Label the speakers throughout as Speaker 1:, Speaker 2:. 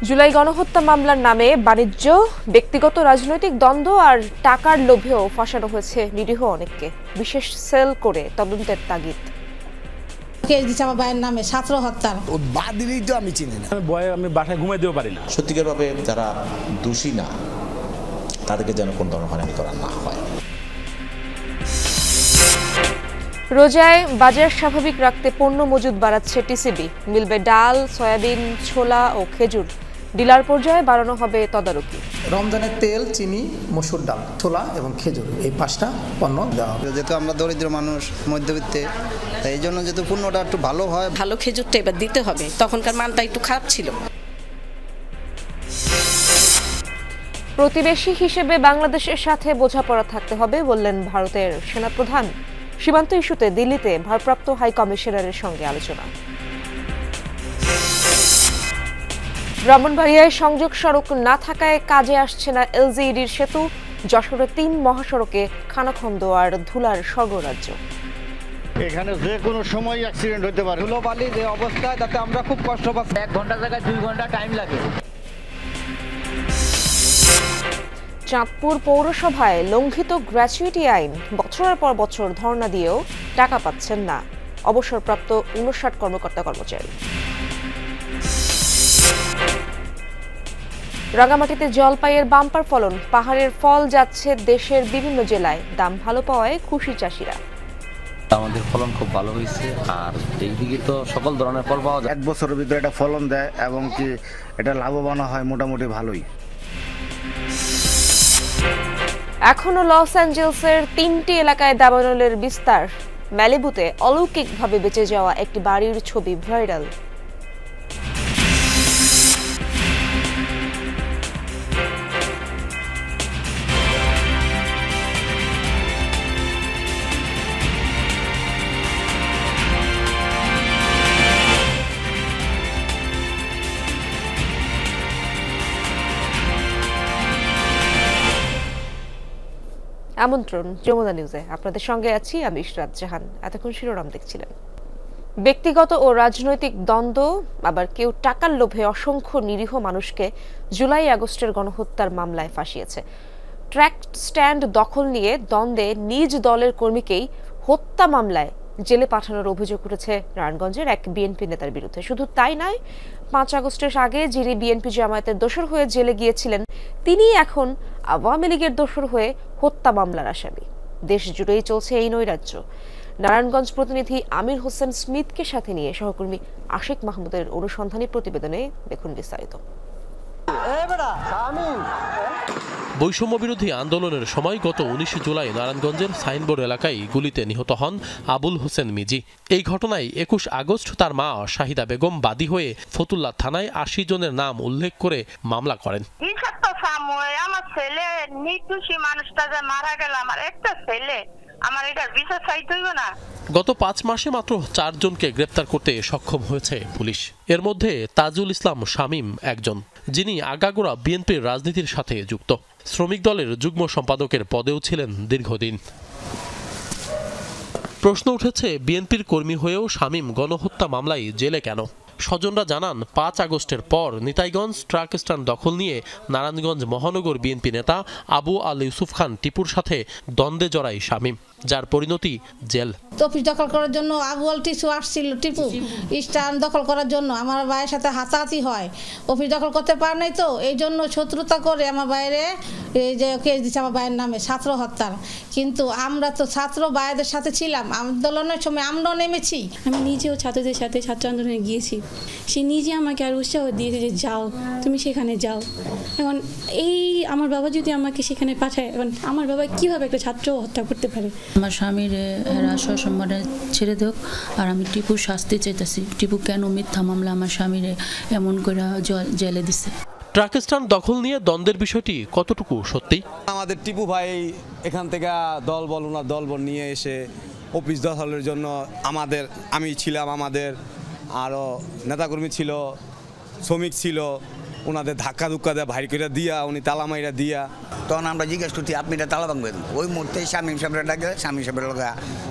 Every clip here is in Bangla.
Speaker 1: জুলাই গণহত্যা মামলার নামে বাণিজ্য, ব্যক্তিগত রাজনৈতিক দ্বন্দ্ব আর টাকার লোভেও ফাঁসানো হয়েছে নিরীহ অনেককে। বিশেষ সেল করে তদন্তের তাগিদ।
Speaker 2: কেস দিচ্ছে আমার ভাইয়ের নামে ছাত্র হত্যার।
Speaker 3: বাদীরই তো আমি চিনি না,
Speaker 4: ভয়ে আমি বাসায় ঘুমাইতেও পারি না।
Speaker 5: সত্যিকারভাবে যারা দোষী না তাদেরকে যেন কোনো ধরনের হয়রানি করা না হয়।
Speaker 1: রোজায় বাজার স্বাভাবিক রাখতে পণ্য মজুদ বাড়াচ্ছে টিসিবি। মিলবে ডাল, সয়াবিন, ছোলা ও খেজুর। ডিলার পর্যায়ে বাড়ানো হবে তদারকি।
Speaker 6: রমজানের তেল, চিনি, মসুর ডাল, ছোলা এবং খেজুর, এই 5টা পণ্য দেওয়া হবে।
Speaker 7: যেহেতু আমরা দরিদ্র মানুষ, মধ্যবিত্তে, এই জন্য যেহেতু পণ্যটা একটু ভালো হয়,
Speaker 8: ভালো খেজুরটা এবার দিতে হবে। তখনকার মানটা একটু খারাপ ছিল।
Speaker 1: প্রতিবেশী হিসেবে বাংলাদেশের সাথে বোঝাপড়া থাকতে হবে বললেন ভারতের সেনাপ্রধান। সীমান্ত ইস্যুতে দিল্লিতে ভারপ্রাপ্ত হাই কমিশনারের সঙ্গে আলোচনা। ব্রাহ্মণবাড়িয়ায় সংযোগ সড়ক না থাকায় কাজে আসছে না এলজিইডির সেতু। যশোরের 3 মহাসড়কে খানাখন্দ আর ধুলার স্বর্গরাজ্য।
Speaker 9: এখানে যে কোনো সময় অ্যাক্সিডেন্ট হতে পারে।
Speaker 3: ধুলোবালি যে অবস্থায়, তাতে আমরা খুব কষ্ট পাচ্ছি।
Speaker 10: 1 ঘন্টা জায়গায় 2 ঘন্টা টাইম লাগে।
Speaker 1: চাঁদপুর পৌরসভায় লঙ্ঘিত গ্র্যাচুইটি আইন। বছরের পর বছর ধর্ণা দিয়েও টাকা পাচ্ছেন না অবসরপ্রাপ্ত 59 কর্মকর্তা কর্মচারী। রাঙামাটিতে জলপাইয়ের বাম্পার ফলন। পাহাড়ের ফল যাচ্ছে দেশের বিভিন্ন জেলায়। দাম ভালো পাওয়ায় খুশি চাষিরা।
Speaker 10: আমাদের ফলন খুব ভালো হয়েছে, আর এইদিকে তো সকল ধরনের ফল পাওয়া যায়।
Speaker 9: 1 বছরের ভিতরে এটা ফলন দেয় এবং কি এটা লাভবান হয় মোটামুটি ভালোই।
Speaker 1: এখনো লস অ্যাঞ্জেলসের 3টি এলাকায় দাবানলের বিস্তার। ম্যালিবুতে অলৌকিকভাবে বেঁচে যাওয়া একটি বাড়ির ছবি ভাইরাল। আমন্ত্রণ যমুনা নিউজে, আপনাদের সঙ্গে আছি আমি ইশরাত জাহান। এতক্ষণ শিরোনাম দেখছিলেন। ব্যক্তিগত ও রাজনৈতিক দ্বন্দ্ব, আবার কেউ টাকার লোভে অসংখ্য নিরীহ মানুষকে জুলাই আগস্টের গণহত্যার মামলায় ফাঁসিয়েছে। ট্রাক স্ট্যান্ড দখল নিয়ে দ্বন্দ্বে নিজ দলের কর্মীকেই হত্যা মামলায় জেলে পাঠানোর অভিযোগ উঠেছে নারায়ণগঞ্জের এক বিএনপি নেতার বিরুদ্ধে। শুধু তাই নয়, 5 আগস্টের আগে যিনি বিএনপি জামায়াতের দোসর হয়ে জেলে গিয়েছিলেন, তিনি এখন আওয়ামী লীগের দোসর হয়ে হত্যা মামলার আসামি। দেশ জুড়েই চলছে এই নৈরাজ্য। নারায়ণগঞ্জ প্রতিনিধি আমির হোসেন স্মিথকে সাথে নিয়ে সহকর্মী আশিক মাহমুদের অনুসন্ধানী প্রতিবেদনে দেখুন বিস্তারিত।
Speaker 11: বৈষম্য বিরোধী আন্দোলনের সময় গত 19 জুলাই নারায়ণগঞ্জের সাইনবোর্ড এলাকায় গুলিতে নিহত হন আবুল হোসেন মিজি। এই ঘটনায় 21 আগস্ট তার মা শাহিদা বেগম বাদী হয়ে ফতুল্লা থানায় 80 জনের নাম উল্লেখ করে মামলা করেন।
Speaker 12: আমার ছেলে নির্দোষী মানুষটা যে মারা গেল, আমার একটা ছেলে, আমার এটার বিচার চাইতে হইব না।
Speaker 11: গত 5 মাসে মাত্র 4 জনকে গ্রেপ্তার করতে সক্ষম হয়েছে পুলিশ। এর মধ্যে তাজুল ইসলাম শামীম একজন, যিনি আগাগোড়া বিএনপির রাজনীতির সাথে যুক্ত। শ্রমিক দলের যুগ্ম সম্পাদকের পদেও ছিলেন দীর্ঘদিন। প্রশ্ন উঠেছে, বিএনপির কর্মী হয়েও শামীম গণহত্যা মামলায় জেলে কেন? স্বজনরা জানান, 5 আগস্টের পর নিতাইগঞ্জ ট্রাক স্ট্যান্ড দখল নিয়ে নারায়ণগঞ্জ মহানগর বিএনপি নেতা আবু আল ইউসুফ খান টিপুর সাথে দ্বন্দ্বে জড়ায় শামীম, যার পরিণতি জেল।
Speaker 2: অফিস দখল করার জন্য আবু আল টিসু আসছিল, টিপু স্ট্যান্ড দখল করার জন্য আমার ভাইয়ের সাথে হাতাহাতি হয়। অফিস দখল করতে পারে নাই, তো এই জন্য শত্রুতা করে আমার বাইরে এই যে কেস দিচ্ছে আমার ভাইয়ের নামে ছাত্র হত্যার। কিন্তু আমরা তো ছাত্র ভাইদের সাথে ছিলাম, আন্দোলনের সময় আমরাও নেমেছি।
Speaker 13: আমি নিজেও ছাত্রদের সাথে ছাত্র আন্দোলনে গিয়েছি। সে নিজে আমাকে আর উৎসাহ দিয়েছে যে যাও, তুমি সেখানে যাও। এখন এই আমার বাবা যদি আমাকে সেখানে পাঠায়, এখন আমার বাবা কিভাবে একটা ছাত্র হত্যা করতে পারে?
Speaker 14: আমার স্বামীর সসম্মানে ছেড়ে দেখ, আর আমি টিপুর শাস্তি চাইতেছি। টিপু কেন মিথ্যা মামলা আমার স্বামীরে এমন করে জেলে দিছে?
Speaker 11: ট্রাক স্ট্যান্ড দখল নিয়ে দ্বন্দ্বের বিষয়টি কতটুকু সত্যি?
Speaker 3: আমাদের টিপু ভাই এখান থেকে দলবল ওনার দলবল নিয়ে এসে অফিস দখলের জন্য আমি ছিলাম, আমাদের আরও নেতাকর্মী ছিল, শ্রমিক ছিল, ওনাদের ধাক্কা ধুক্কা দেয়া ভারী করে দিয়া উনি তালা মাইরা দিয়া।
Speaker 15: তখন আমরা জিজ্ঞেস করছি আপনি এটা তালা ভাঙবেন, ওই মুহূর্তে শামীম সাহেবের ডাকে শামীম সাহেবের লোক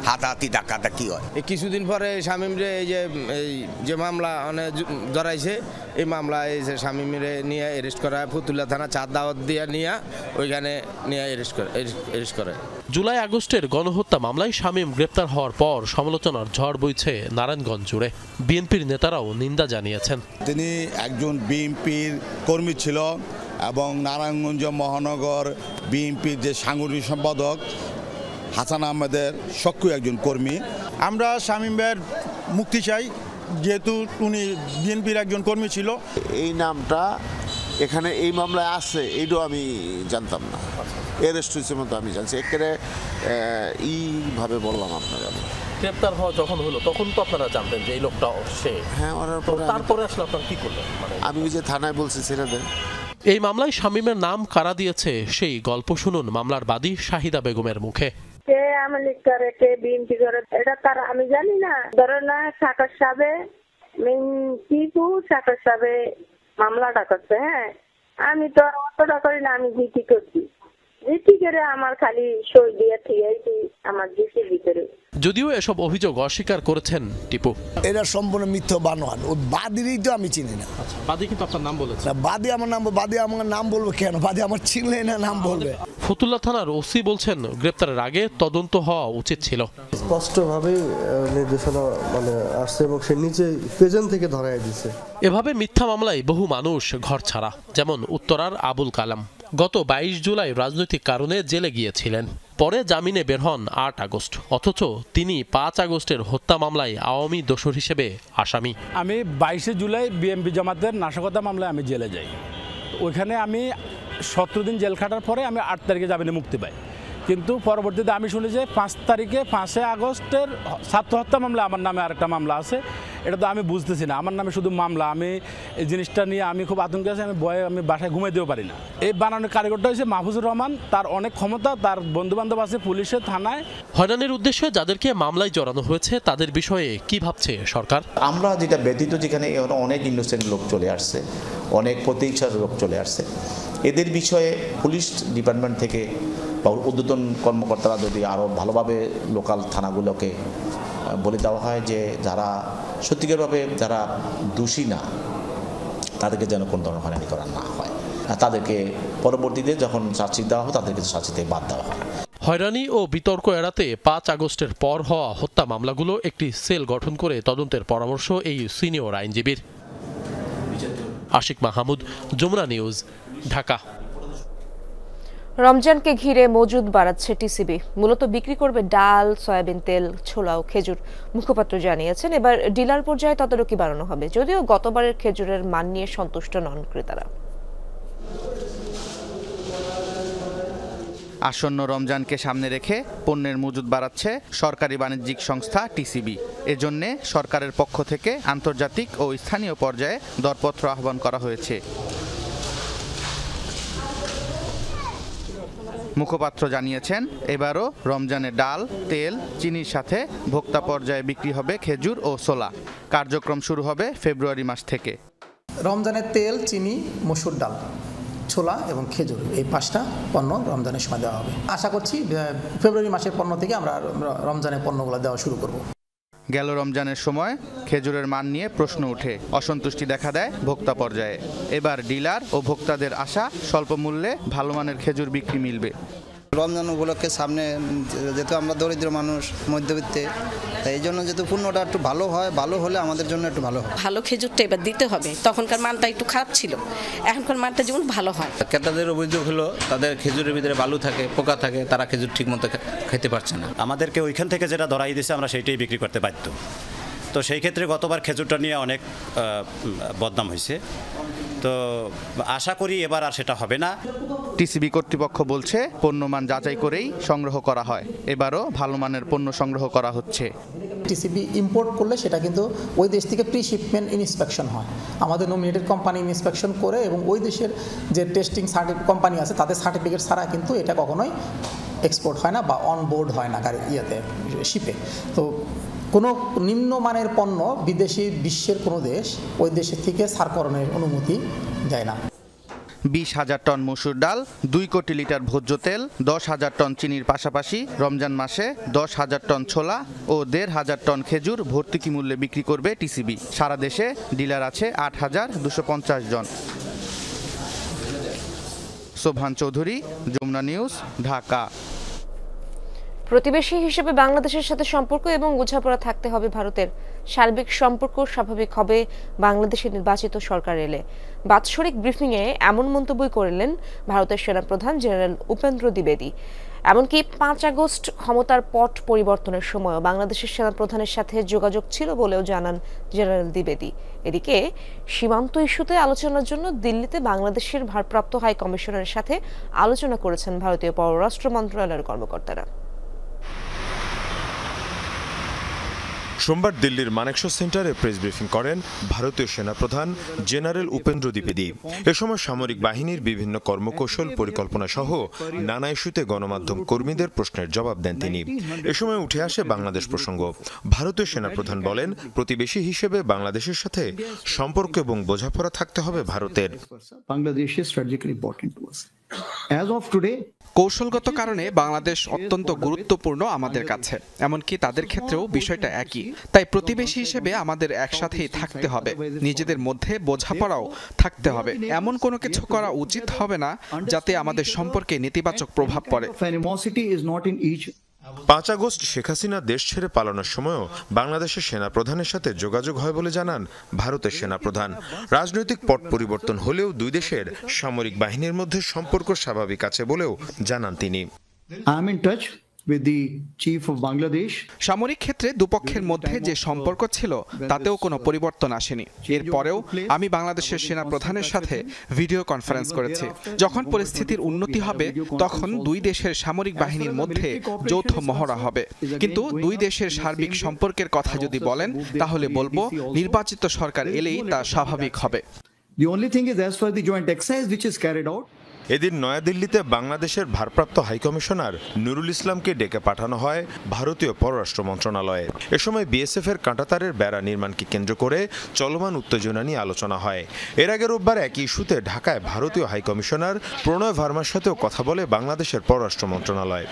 Speaker 15: হাতাহাতি ধাক্কাটা কি হয়।
Speaker 16: এই কিছুদিন পরে শামীমরে এই যে মামলা মানে ধরাইছে, এই মামলায় এই যে শামীমরে নিয়ে অ্যারেস্ট করা, ফতুল্লা থানা চাঁদ দাওয়াত দিয়ে নিয়ে ওইখানে নিয়ে অ্যারেস্ট করে।
Speaker 11: জুলাই আগস্টের গণহত্যা মামলায় শামীম গ্রেপ্তার হওয়ার পর সমালোচনার ঝড় বইছে নারায়ণগঞ্জ জুড়ে। বিএনপির নেতারাও নিন্দা জানিয়েছেন।
Speaker 17: তিনি একজন বিএনপির কর্মী ছিল এবং নারায়ণগঞ্জ মহানগর বিএনপির যে সাংগঠনিক সম্পাদক হাসান আহমেদের সক্রিয় একজন কর্মী।
Speaker 18: আমরা শামীম ভাইয়ের মুক্তি চাই, যেহেতু উনি বিএনপির একজন কর্মী ছিল।
Speaker 19: এই নামটা এখানে এই মামলায় আছে এইটাও আমি জানতাম না, অ্যারেস্ট হয়েছে মতো আমি জানছি, একেবারে এইভাবে বললাম আপনারা।
Speaker 11: গ্রেপ্তার হওয়া যখন হলো তখন তো আপনারা জানতেন যে এই লোকটা সে?
Speaker 19: হ্যাঁ,
Speaker 11: তারপরে আসলে আপনারা কি করলেন?
Speaker 19: আমি ওই যে থানায় বলছি ছেড়ে দেন।
Speaker 11: এই মামলায় শামীমের নাম কারা দিয়েছে সেই গল্প শুনুন মামলার বাদী শাহিদা বেগমের মুখে।
Speaker 12: কে আওয়ামী লীগ করে, কে বিএনপি করে, এটা তার আমি জানি না। ধরো না সাকার সাবে টিপু সাকার সাবে মামলাটা করছে। হ্যাঁ, আমি তো অতটা করি না, আমি জিটি করছি। জিটি করে আমার খালি সই দিয়ে ঠিকাইছি আমার জিটির ভিতরে।
Speaker 11: যদিও এসব অভিযোগ অস্বীকার করেছেন টিপু।
Speaker 20: এটা সম্পূর্ণ মিথ্যা বানোয়াট। ও বাদীরই তো আমি চিনি না।
Speaker 11: বাদী কিন্তু আপনার নাম বলেছে।
Speaker 20: বাদী আমার নাম বলবো কেন? বাদী আমার চিনলে না নাম বলবে।
Speaker 11: ফতুল্লা থানার ওসি বলছেন গ্রেপ্তারের আগে তদন্ত হওয়া উচিত ছিল।
Speaker 21: স্পষ্টভাবে নির্দেশনা আসছে এবং সে নিচে পেছন থেকে ধরায় দিয়েছে।
Speaker 11: এভাবে মিথ্যা মামলায় বহু মানুষ ঘর ছাড়া, যেমন উত্তরার আবুল কালাম। গত 22 জুলাই রাজনৈতিক কারণে জেলে গিয়েছিলেন, পরে জামিনে বের হন 8 আগস্ট। অথচ তিনি 5 আগস্টের হত্যা মামলায় আওয়ামী দোষর হিসেবে আসামি।
Speaker 4: আমি 22 জুলাই বিএমপি জামাতের নাশকতা মামলায় আমি জেলে যাই। ওইখানে আমি 17 দিন জেল খাটার পরে আমি 8 তারিখে জামিনে মুক্তি পাই। কিন্তু পরবর্তীতে আমি শুনি যে 5 আগস্টের ছাত্র হত্যা মামলা আমার নামে আরেকটা মামলা আছে। এটা তো আমি বুঝতেছি না, আমার নামে শুধু মামলা। আমি এই জিনিসটা নিয়ে আমি খুব আতঙ্কে আছি, আমি ভয়ে আমি বাসায় ঘুমাইতেও পারি না। এই বানানোর কারিগরটা হচ্ছে মাহফুজুর রহমান, তার অনেক ক্ষমতা, তার বন্ধুবান্ধব আছে পুলিশে, থানায়।
Speaker 11: হয়রানির উদ্দেশ্যে যাদেরকে মামলায় জড়ানো হয়েছে তাদের বিষয়ে কি ভাবছে সরকার?
Speaker 5: আমরা যেটা ব্যতীত, যেখানে অনেক ইনোসেন্ট লোক চলে আসছে, অনেক প্রতিষ্ঠার লোক চলে আসছে, এদের বিষয়ে পুলিশ ডিপার্টমেন্ট থেকে বা ঊর্ধ্বতন কর্মকর্তারা যদি আরও ভালোভাবে লোকাল থানাগুলোকে বলে দেওয়া হয় যে যারা সত্যিকারভাবে যারা দোষী না তাদেরকে যেন কোনো ধরনের হয়রানি করা না হয়, তাদেরকে পরবর্তীতে যখন চার্জশিট দেওয়া হয় তাদেরকে চার্জশিট থেকে বাদ দেওয়া হয়।
Speaker 11: হয়রানি ও বিতর্ক এড়াতে 5 আগস্টের পর হওয়া হত্যা মামলাগুলো একটি সেল গঠন করে তদন্তের পরামর্শ এই সিনিয়র আইনজীবীর। আশিক মাহমুদ, যমুনা নিউজ, ঢাকা।
Speaker 1: রমজানকে ঘিরে মজুদ বাড়াচ্ছে টিসিবি, মূলত বিক্রি করবে ডাল, সয়াবিন তেল, ছোলা ও খেজুর। মুখপাত্র জানিয়েছেন এবার ডিলার পর্যায়ে তদারকি বাড়ানো হবে, যদিও গতবারের খেজুরের মান নিয়ে সন্তুষ্ট নন ক্রেতারা।
Speaker 22: আসন্ন রমজানকে সামনে রেখে পণ্যের মজুদ বাড়াচ্ছে সরকারি বাণিজ্যিক সংস্থা টিসিবি। এজন্যে সরকারের পক্ষ থেকে আন্তর্জাতিক ও স্থানীয় পর্যায়ে দরপত্র আহ্বান করা হয়েছে। মুখপাত্র জানিয়েছেন এবারও রমজানে ডাল, তেল, চিনির সাথে ভোক্তা পর্যায়ে বিক্রি হবে খেজুর ও ছোলা। কার্যক্রম শুরু হবে ফেব্রুয়ারি মাস থেকে।
Speaker 6: রমজানের তেল, চিনি, মসুর ডাল, ছোলা এবং খেজুর, এই 5টা পণ্য রমজানের সময় দেওয়া হবে। আশা করছি ফেব্রুয়ারি মাসের পণ্য থেকে আমরা রমজানের পণ্যগুলো দেওয়া শুরু করব।
Speaker 22: গেল রমজানের সময় খেজুরের মান নিয়ে প্রশ্ন উঠে অসন্তুষ্টি দেখা দেয় ভোক্তা পর্যায়ে। এবার ডিলার ও ভোক্তাদের আশা স্বল্প মূল্যে ভালো মানের খেজুর বিক্রি মিলবে।
Speaker 7: রমজান উপলক্ষে সামনে যেহেতু আমরা দরিদ্র মানুষ, মধ্যবিত্তে, এই জন্য যেহেতু পণ্যটা একটু ভালো হয়, ভালো হলে আমাদের জন্য একটু ভালো হয়।
Speaker 8: ভালো খেজুরটা এবার দিতে হবে, তখনকার মানটা একটু খারাপ ছিল, এখনকার মানটা যেমন ভালো হয়।
Speaker 10: ক্রেতাদের অভিযোগ হলো তাদের খেজুরের ভিতরে বালু থাকে, পোকা থাকে, তারা খেজুর ঠিক মতো খেতে পারছে না।
Speaker 23: আমাদেরকে ওইখান থেকে যেটা ধরাই দিয়েছে আমরা সেইটাই বিক্রি করতে বাধ্য। তো সেই ক্ষেত্রে গতবার খেজুরটা নিয়ে অনেক বদনাম হয়েছে, তো আশা করি এবার আর সেটা হবে না।
Speaker 22: টিসিবি কর্তৃপক্ষ বলছে পণ্যমান যাচাই করেই সংগ্রহ করা হয়, এবারও ভালো মানের পণ্য সংগ্রহ করা হচ্ছে।
Speaker 6: টিসিবি ইম্পোর্ট করলে সেটা কিন্তু ওই দেশ থেকে প্রি শিপমেন্ট ইন্সপেকশন হয়, আমাদের নমিনেটেড কোম্পানি ইন্সপেকশন করে, এবং ওই দেশের যে টেস্টিং কোম্পানি আছে তাদের সার্টিফিকেট ছাড়া কিন্তু এটা কখনোই এক্সপোর্ট হয় না বা অন বোর্ড হয় না গাড়ি শিপে। তো কোনো নিম্নমানের পণ্য বিদেশি বিশ্বের কোনো দেশ ওই দেশের থেকে ছাড়করণের অনুমতি দেয় না।
Speaker 22: 20,000 টন মসুর ডাল, 2 কোটি লিটার ভোজ্য তেল, 10,000 টন চিনির পাশাপাশি রমজান মাসে 10,000 টন ছোলা ও 1,500 টন খেজুর ভর্তুকি মূল্যে বিক্রি করবে টিসিবি। সারা দেশে ডিলার আছে 8,250 জন। সোবহান চৌধুরী, যমুনা নিউজ, ঢাকা।
Speaker 1: প্রতিবেশী হিসেবে বাংলাদেশের সাথে সম্পর্ক এবং বোঝাপড়া থাকতে হবে ভারতের। সার্বিক সম্পর্ক স্বাভাবিক হবে বাংলাদেশের নির্বাচিত সরকার এলে। বাৎসরিক ব্রিফিংয়ে এমন মন্তব্যই করলেন ভারতের সেনাপ্রধান জেনারেল উপেন্দ্র দ্বিবেদী। এমনকি 5 আগস্ট ক্ষমতার পট পরিবর্তনের সময় বাংলাদেশের সেনাপ্রধানের সাথে যোগাযোগ ছিল বলেও জানান জেনারেল দ্বিবেদী। এদিকে সীমান্ত ইস্যুতে আলোচনার জন্য দিল্লিতে বাংলাদেশের ভারপ্রাপ্ত হাই কমিশনারের সাথে আলোচনা করেছেন ভারতীয় পররাষ্ট্র মন্ত্রণালয়ের কর্মকর্তারা।
Speaker 2: সোমবার দিল্লির মানেকশ সেন্টারে প্রেস ব্রিফিং করেন ভারতীয় সেনাপ্রধান জেনারেল উপেন্দ্র দ্বিবেদী। এ সময় সামরিক বাহিনীর বিভিন্ন কর্মকৌশল পরিকল্পনা সহ নানা ইস্যুতে গণমাধ্যম কর্মীদের প্রশ্নের জবাব দেন তিনি। এ সময় উঠে আসে বাংলাদেশ প্রসঙ্গ। ভারতীয় সেনাপ্রধান বলেন, প্রতিবেশী হিসেবে বাংলাদেশের সাথে সম্পর্ক এবং বোঝাপড়া থাকতে হবে ভারতের।
Speaker 9: কৌশলগত কারণে বাংলাদেশ অত্যন্ত গুরুত্বপূর্ণ আমাদের কাছে, এমনকি তাদের ক্ষেত্রেও বিষয়টা একই। তাই প্রতিবেশী হিসেবে আমাদের একসাথেই থাকতে হবে, নিজেদের মধ্যে বোঝাপড়াও থাকতে হবে। এমন কোনো কিছু করা উচিত হবে না যাতে আমাদের সম্পর্কে নেতিবাচক প্রভাব পড়ে।
Speaker 2: 5 আগস্ট শেখ হাসিনা দেশ ছেড়ে পালানোর সময়ও বাংলাদেশের সেনাপ্রধানের সাথে যোগাযোগ হয় বলে জানান ভারতের সেনাপ্রধান। রাজনৈতিক পট পরিবর্তন হলেও দুই দেশের সামরিক বাহিনীর মধ্যে সম্পর্ক স্বাভাবিক আছে বলেও জানান তিনি।
Speaker 9: সামরিক ক্ষেত্রে দুপক্ষের মধ্যে যে সম্পর্ক ছিল তাতেও কোনো পরিবর্তন আসেনি। এরপরেও আমি বাংলাদেশের সেনা প্রধানের সাথে ভিডিও কনফারেন্স করেছি। যখন পরিস্থিতির উন্নতি হবে তখন দুই দেশের সামরিক বাহিনীর মধ্যে যৌথ মহড়া হবে। কিন্তু দুই দেশের সার্বিক সম্পর্কের কথা যদি বলেন তাহলে বলবো নির্বাচিত সরকার এলেই তা স্বাভাবিক হবে।
Speaker 2: এদিন নয়াদিল্লিতে বাংলাদেশের ভারপ্রাপ্ত হাইকমিশনার নুরুল ইসলামকে ডেকে পাঠানো হয় ভারতীয় পররাষ্ট্র মন্ত্রণালয়ে। এ সময় বিএসএফ এর কাঁটাতারের বেড়া নির্মাণকে কেন্দ্র করে চলমান উত্তেজনা নিয়ে আলোচনা হয়। এর আগে রোববার একই ইস্যুতে ঢাকায় ভারতীয় হাইকমিশনার প্রণয় ভার্মার সাথেও কথা বলে বাংলাদেশের পররাষ্ট্র মন্ত্রণালয়।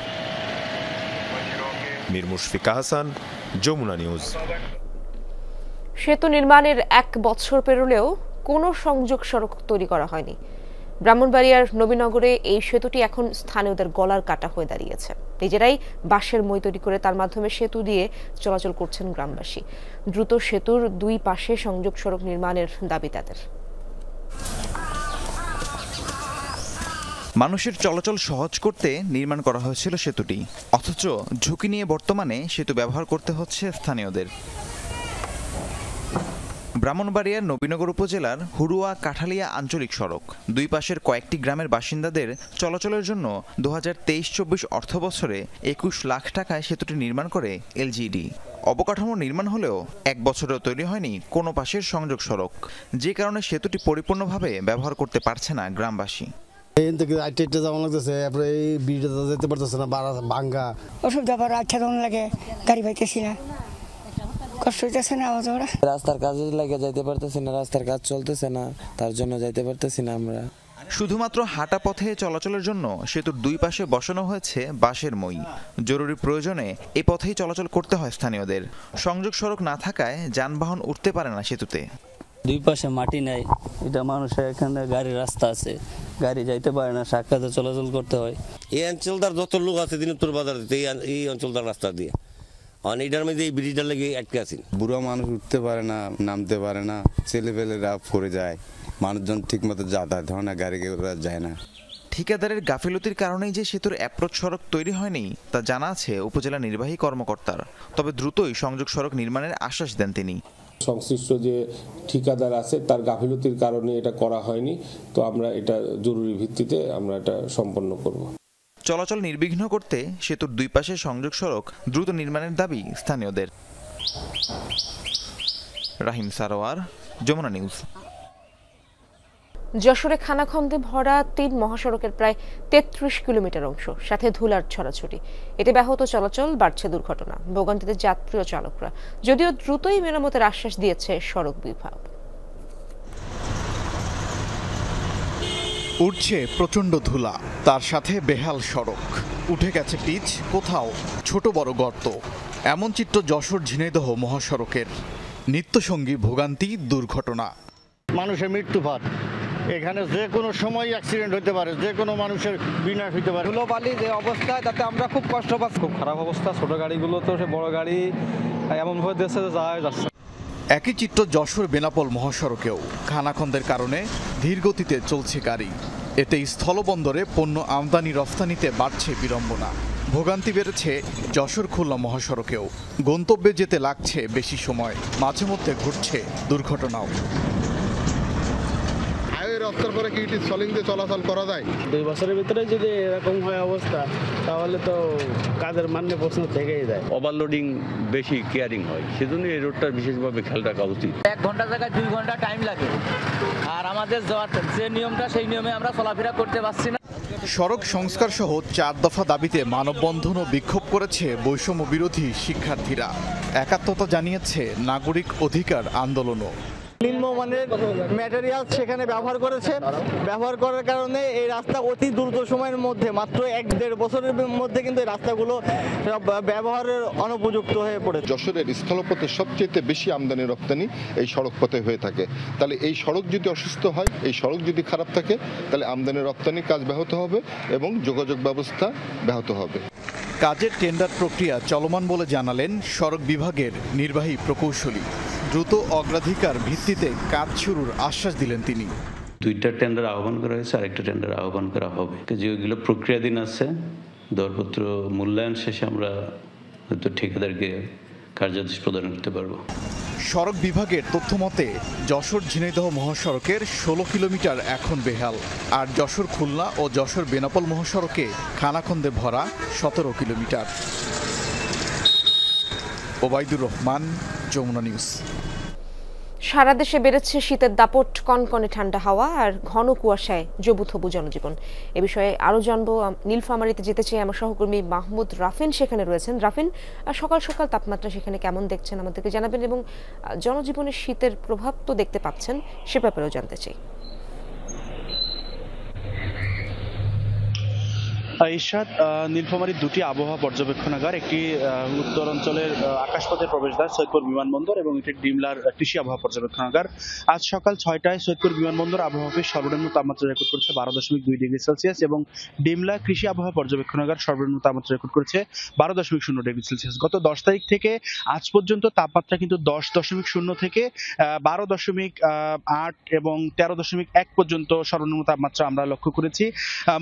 Speaker 2: মীর মুশফিকা হাসান, যমুনা নিউজ।
Speaker 1: সেতু নির্মাণের 1 বছর পেরোলেও কোনো সংযোগ সড়ক তৈরি করা হয়নি। ব্রাহ্মণবাড়িয়ার নবীনগরে এই সেতুটি এখন স্থানীয়দের গলার কাটা হয়ে দাঁড়িয়েছে। নিজেরাই বাঁশের মই তৈরি করে তার মাধ্যমে সেতু দিয়ে চলাচল করছেন গ্রামবাসী। দ্রুত সেতুর 2 পাশে সংযোগ সড়ক নির্মাণের দাবি তাদের।
Speaker 22: মানুষের চলাচল সহজ করতে নির্মাণ করা হয়েছিল সেতুটি, অথচ ঝুঁকি নিয়ে বর্তমানে সেতু ব্যবহার করতে হচ্ছে স্থানীয়দের। ব্রাহ্মণবাড়িয়ার নবীনগর উপজেলার হুড়ুয়া কাঠালিয়া আঞ্চলিক সড়ক, 2 পাশের কয়েকটি গ্রামের বাসিন্দাদের চলাচলের জন্য 2023-24 অর্থবছরে 21 লাখ টাকায় সেতুটি নির্মাণ করে এলজিইডি। অবকাঠামো নির্মাণ হলেও 1 বছরেও তৈরি হয়নি কোনো পাশের সংযোগ সড়ক, যে কারণে সেতুটি পরিপূর্ণভাবে ব্যবহার করতে পারছে না গ্রামবাসী।
Speaker 13: অসুবিধা লাগে, গাড়ি পাইতেছি না,
Speaker 24: রাস্তার কাজে লাগে যাইতে পারতেছি না, রাস্তার কাজ চলতেছে না, তার জন্য যাইতে পারতেছি না আমরা।
Speaker 22: শুধুমাত্র হাঁটা পথে চলাচলের জন্য সেতুর 2 পাশে বসানো হয়েছে বাঁশের মই। জরুরি প্রয়োজনে এই পথেই চলাচল করতে হয় স্থানীয়দের। সংযোগ সড়ক না থাকায় যানবাহন উঠতে পারে না সেতুতে।
Speaker 24: 2 পাশে মাটি নাই, এটা মানুষের এখানে গাড়ির রাস্তা আছে, গাড়ি যাইতে পারে না, সাক্ষাতে চলাচল করতে হয়।
Speaker 25: এই অঞ্চলটার যত লোক আছে দিনাজপুর বাজার এই অঞ্চলটার রাস্তা দিয়ে অনেকটার মধ্যে এই ব্রিজটার লেগে আটকে আছি।
Speaker 26: বুড়ো মানুষ উঠতে পারে না, নামতে পারে না, ছেলেপেলেরা পড়ে যায়, মানুষজন ঠিক মতো যাতায়াত হয় না, গাড়ি যায় না।
Speaker 22: ঠিকাদারের গাফিলতির কারণেই যে সেতুর অ্যাপ্রোচ সড়ক তৈরি হয়নি তা জানা আছে উপজেলা নির্বাহী কর্মকর্তার। তবে দ্রুতই সংযোগ সড়ক নির্মাণের আশ্বাস দেন তিনি।
Speaker 27: সংশ্লিষ্ট যে ঠিকাদার আছে তার গাফিলতির কারণে এটা করা হয়নি, তো আমরা এটা জরুরি ভিত্তিতে আমরা এটা সম্পন্ন করব।
Speaker 22: চলাচল নির্বিঘ্ন করতে সেতুর 2 পাশে সংযোগ সড়ক দ্রুত নির্মাণের দাবি স্থানীয়দের। রাহিম সারোয়ার, যমুনা নিউজ।
Speaker 1: যশোরে খানাখন্দে ভরা ৩ মহাসড়কের প্রায় ৩৩ কিলোমিটার অংশ, সাথে ধুলার ছড়াছড়ি। এতে ব্যাহত চলাচল, বাড়ছে দুর্ঘটনা, ভোগান্তিতে যাত্রী ও চালকরা। যদিও দ্রুতই মেরামতের আশ্বাস দিয়েছে সড়ক বিভাগ।
Speaker 3: উঠছে প্রচণ্ড ধুলা, তার সাথে বেহাল সড়ক, উঠে গেছে পিচ, কোথাও ছোট বড় গর্ত। এমন চিত্র যশোর ঝিনাইদহ মহাসড়কের। নিত্যসঙ্গী ভোগান্তি, দুর্ঘটনা।
Speaker 14: মানুষের মৃত্যুপাত, এখানে যে কোনো সময় অ্যাক্সিডেন্ট হতে পারে, যে কোনো মানুষের বিনাশ হতে পারে।
Speaker 15: ধুলোবালি যে অবস্থায়, তাতে আমরা খুব কষ্ট পাচ্ছি। খুব খারাপ অবস্থা, ছোট গাড়িগুলো তো সে বড় গাড়ি এমনভাবে দেশে যাওয়া যাচ্ছে।
Speaker 3: একই চিত্র যশোর বেনাপোল মহাসড়কেও। খানাখন্দের কারণে ধীর গতিতে চলছে গাড়ি। এতে স্থলবন্দরে পণ্য আমদানি রফতানিতে বাড়ছে বিড়ম্বনা। ভোগান্তি বেড়েছে যশোর খুলনা মহাসড়কেও। গন্তব্যে যেতে লাগছে বেশি সময়, মাঝে মধ্যে ঘটছে দুর্ঘটনাও।
Speaker 16: রাস্তার পরে কি সলিং দিয়ে চলাচল করা যায়?
Speaker 15: 2 বছরের ভিতরে যদি এরকম হয় অবস্থা, তাহলে তো কাজের মান্য প্রশ্ন থেকেই যায়।
Speaker 17: ওভারলোডিং বেশি কেয়ারিং হয়, সেজন্য এই রোডটা বিশেষভাবে খেয়াল রাখা উচিত।
Speaker 18: 1 ঘন্টা জায়গায় 2 ঘন্টা টাইম লাগে, আর আমাদের যে নিয়মটা সেই নিয়মে আমরা চলাফেরা করতে পারছি না।
Speaker 3: সড়ক সংস্কার সহ 4 দফা দাবিতে মানববন্ধন ও বিক্ষোভ করেছে বৈষম্য বিরোধী শিক্ষার্থীরা। একাত্মতা জানিয়েছে নাগরিক অধিকার আন্দোলনও।
Speaker 15: নিম্নমানের ম্যাটেরিয়াল সেখানে ব্যবহার করেছে। ব্যবহার করার কারণে এই রাস্তা অতি দ্রুত সময়ের মধ্যে, মাত্র 1-1.5 বছরের মধ্যে কিন্তু এই রাস্তাগুলো ব্যবহারের অনুপযুক্ত হয়ে পড়েছে।
Speaker 16: যশোরের স্থলপথে সবচেয়ে বেশি আমদানি রপ্তানি এই সড়ক পথে হয়ে থাকে। তাহলে এই সড়ক যদি অসুস্থ হয়, এই সড়ক যদি খারাপ থাকে, তাহলে আমদানি রপ্তানি কাজ ব্যাহত হবে এবং যোগাযোগ ব্যবস্থা ব্যাহত হবে।
Speaker 3: কাজের টেন্ডার প্রক্রিয়া চলমান বলে জানালেন সড়ক বিভাগের নির্বাহী প্রকৌশলী। দ্রুত অগ্রাধিকার ভিত্তিতে কাজ শুরুর আশ্বাস দিলেন তিনি।
Speaker 17: 2টা টেন্ডার আহ্বান করা হয়েছে, আরেকটা টেন্ডার আহ্বান করা হবে। যেগুলো প্রক্রিয়াধীন আছে, দরপত্র মূল্যায়ন শেষে আমরা হয়তো ঠিকাদারকে কার্যাদেশ প্রদান করতে পারবো।
Speaker 3: সড়ক বিভাগের তথ্য মতে যশোর ঝিনাইদহ মহাসড়কের 16 কিলোমিটার এখন বেহাল, আর যশোর খুলনা ও যশোর বেনাপোল মহাসড়কে খানাখন্দে ভরা 17 কিলোমিটার। ওবায়দুর রহমান, যমুনা নিউজ।
Speaker 1: সারা দেশে বেড়েছে শীতের দাপট, কনকনে ঠান্ডা হাওয়া আর ঘন কুয়াশায় জবুথবু জনজীবন। এ বিষয়ে আরো জানবো। নীলফামারীতে যেতে চাই আমার সহকর্মী মাহমুদ রাফিন সেখানে রয়েছেন। রাফিন, সকাল সকাল তাপমাত্রা সেখানে কেমন দেখছেন আমাদেরকে জানাবেন, এবং জনজীবনে শীতের প্রভাব তো দেখতে পাচ্ছেন, সে ব্যাপারেও জানতে চাই।
Speaker 19: ইরশাদ, নীলফামারীর 2টি আবহাওয়া পর্যবেক্ষণাগার, একটি উত্তর অঞ্চলের আকাশপথের প্রবেশদ্বার সৈয়দপুর বিমানবন্দর এবং একটি ডিমলার কৃষি আবহাওয়া পর্যবেক্ষণাগার। আজ সকাল 6টায় সৈয়দপুর বিমানবন্দর আবহাওয়া অফিস সর্বনিম্ন তাপমাত্রা রেকর্ড করেছে 12.2 ডিগ্রি সেলসিয়াস এবং ডিমলা কৃষি আবহাওয়া পর্যবেক্ষণাগার সর্বনিম্ন তাপমাত্রা রেকর্ড করেছে 12.0 ডিগ্রি সেলসিয়াস। গত 10 তারিখ থেকে আজ পর্যন্ত তাপমাত্রা কিন্তু 10.0 থেকে 12.8 এবং 13.1 পর্যন্ত সর্বনিম্ন তাপমাত্রা আমরা লক্ষ্য করেছি।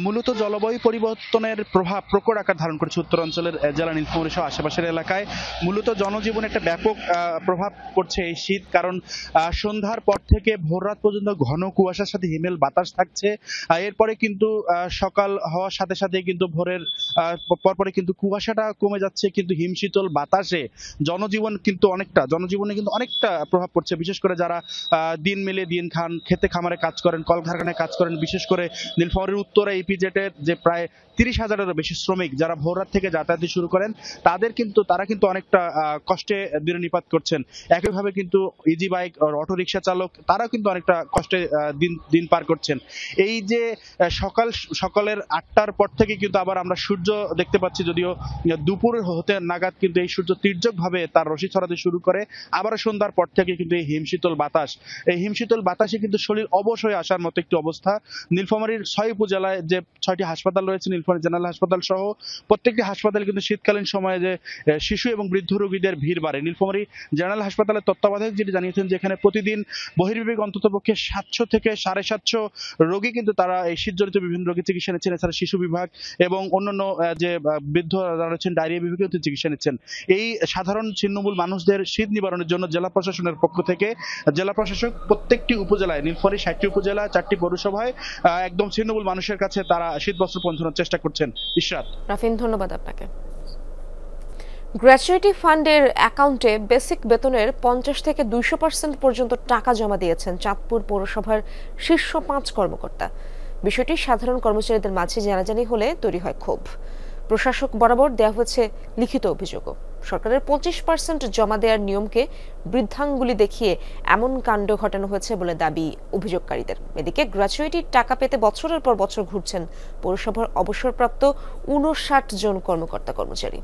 Speaker 19: মূলত জলবায়ু পরিবর্তনের প্রভাব প্রকট আকার ধারণ করেছে উত্তরাঞ্চলের জেলা নীলফামারী সহ আশেপাশের এলাকায়। মূলত জনজীবনে একটা ব্যাপক প্রভাব পড়ছে এই শীত, কারণ সন্ধ্যার পর থেকে ভোর রাত পর্যন্ত ঘন কুয়াশার সাথে হিমেল বাতাস থাকছে। এরপরে কিন্তু সকাল হওয়ার সাথে সাথে কিন্তু ভোরের পরপরে কিন্তু কুয়াশাটা কমে যাচ্ছে, কিন্তু হিমশীতল বাতাসে জনজীবনে কিন্তু অনেকটা প্রভাব পড়ছে। বিশেষ করে যারা দিন মেলে দিন খান, খেতে খামারে কাজ করেন, কলকারখানায় কাজ করেন, বিশেষ করে নীলফামারীর উত্তরে ইপিজেডের যে প্রায় 30,000-এরও বেশি শ্রমিক যারা ভোর রাত থেকে যাতায়াত শুরু করেন, তারা কিন্তু অনেকটা কষ্টে দিননিপাত করছেন। একইভাবে কিন্তু ইজি বাইক, অটো রিক্সা চালক, তারাও কিন্তু অনেকটা কষ্টে দিন পার করছেন। এই যে সকালের 8টার পর থেকে কিন্তু আবার আমরা সূর্য দেখতে পাচ্ছি, যদিও দুপুর হতে নাগাদ কিন্তু এই সূর্য তীর্যকভাবে তার রশ্মি ছড়াতে শুরু করে। আবার সন্ধ্যার পর থেকে কিন্তু এই হিমশীতল বাতাসে কিন্তু শরীর অবশ হয়ে আসার মতো একটি অবস্থা। নীলফামারীর 6 উপজেলায় যে 6টি হাসপাতাল রয়েছে, নীলফামারী জেনারেল হাসপাতাল সহ প্রত্যেকটি হাসপাতালে কিন্তু শীতকালীন সময়ে যে শিশু এবং বৃদ্ধ রোগীদের ভিড় বাড়ে। নীলফামারী জেনারেল হাসপাতালের তত্ত্বাবধায়ক যেটি জানিয়েছেন যে এখানে প্রতিদিন বহির্বিভাগ অন্ততপক্ষে 700 থেকে 750 রোগী কিন্তু তারা এই শীতজনিত বিভিন্ন রোগী চিকিৎসা নিচ্ছেন। এছাড়া শিশু বিভাগ এবং অন্যান্য যে বৃদ্ধ যারা রয়েছেন ডায়রিয়া বিভাগে চিকিৎসা নিচ্ছেন। এই সাধারণ ছিন্নমূল মানুষদের শীত নিবারণের জন্য জেলা প্রশাসনের পক্ষ থেকে জেলা প্রশাসক প্রত্যেকটি উপজেলায়, নীলফামারী 60টি উপজেলা, 4টি পৌরসভায় একদম ছিন্নমূল মানুষের কাছে তারা শীত বস্ত্র পৌঁছানোর চেষ্টা করছেন। ইশরাত,
Speaker 1: রাফিন, ধন্যবাদ আপনাকে। গ্র্যাচুইটি ফান্ডের অ্যাকাউন্টে বেসিক বেতনের 50 থেকে 200% পর্যন্ত টাকা জমা দিয়েছেন চাঁদপুর পৌরসভার শীর্ষ 5 কর্মকর্তা। বিষয়টি সাধারণ কর্মচারীদের মাঝে জানাজানি হলে তৈরি হয় ক্ষোভ। প্রশাসক বরাবর দেওয়া হয়েছে লিখিত অভিযোগও। সরকারের 25% জমা দেওয়ার নিয়মকে বৃদ্ধাঙ্গুলি দেখিয়ে এমন কাণ্ড ঘটানো হয়েছে বলে দাবি অভিযোগকারীদের। এদিকে গ্র্যাচুইটির টাকা পেতে বছরের পর বছর ঘুরছেন পৌরসভার অবসরপ্রাপ্ত 59 জন কর্মকর্তা কর্মচারী।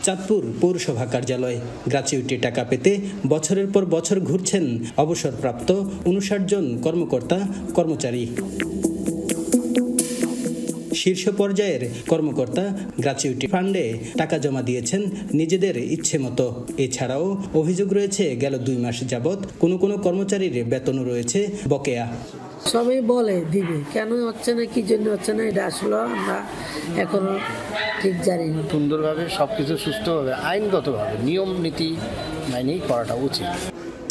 Speaker 4: চাঁদপুর পৌরসভা কার্যালয় গ্র্যাচুইটি টাকা পেতে বছরের পর বছর ঘুরছেন অবসরপ্রাপ্ত 59 জন কর্মকর্তা কর্মচারী। শীর্ষ পর্যায়ের কর্মকর্তা গ্র্যাচুইটি ফান্ডে টাকা জমা দিয়েছেন নিজেদের ইচ্ছে মতো। এছাড়াও অভিযোগ রয়েছে গেল 2 মাস যাবৎ কোনো কর্মচারীর বেতনও রয়েছে বকেয়া।
Speaker 5: সবাই বলে দিবে, কেন হচ্ছে না, কি জন্য হচ্ছে না, এটা আসলে আমরা এখনো ঠিক জানি না।
Speaker 14: সুন্দরভাবে সবকিছু সুষ্ঠুভাবে আইনগতভাবে নিয়ম নীতি মানেই করাটা উচিত।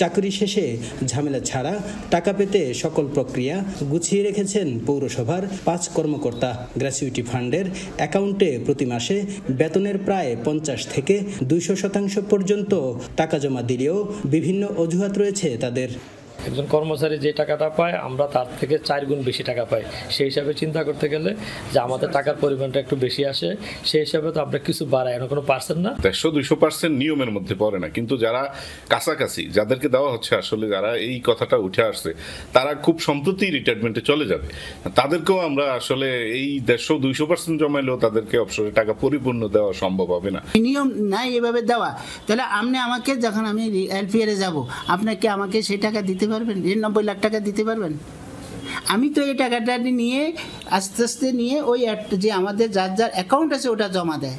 Speaker 4: চাকরি শেষে ঝামেলা ছাড়া টাকা পেতে সকল প্রক্রিয়া গুছিয়ে রেখেছেন পৌরসভার 5 কর্মকর্তা। গ্র্যাচুইটি ফান্ডের অ্যাকাউন্টে প্রতি মাসে বেতনের প্রায় 50 থেকে 200% পর্যন্ত টাকা জমা দিলেও বিভিন্ন অজুহাত রয়েছে তাদের।
Speaker 7: একজন কর্মচারী যে টাকাটা পায় আমরা তার থেকে 4 গুণ বেশি টাকা পাই। সেই হিসাবে চিন্তা করতে গেলে যে আমাদের টাকার পরিমাণটা একটু বেশি আসে, সেই হিসাবে তো আমরা কিছু বাড়াই না, কোনো পার্সেন্ট না।
Speaker 11: 100-200% নিয়মের মধ্যে পড়ে না, কিন্তু যারা কাছাকাছি যাদেরকে দেওয়া হচ্ছে, আসলে যারা এই কথাটা উঠে আসছে তারা খুব সম্প্রতি রিটায়ারমেন্টে চলে যাবে, তাদেরকেও আমরা আসলে এই 100-200% জমাইলেও তাদেরকে অবসরের টাকা পরিপূর্ণ দেওয়া সম্ভব হবে না।
Speaker 5: নিয়ম নাই এভাবে দেওয়া, তাহলে আপনি আমাকে যখন আমি এলপিআর এ যাব, আপনাকে আমাকে সেই টাকা দিতে পারবেন? 90 লাখ টাকা দিতে পারবেন? আমি তো এই টাকাটা নিয়ে আস্তে আস্তে নিয়ে ওই যে আমাদের যার যার অ্যাকাউন্ট আছে ওটা জমা দেয়।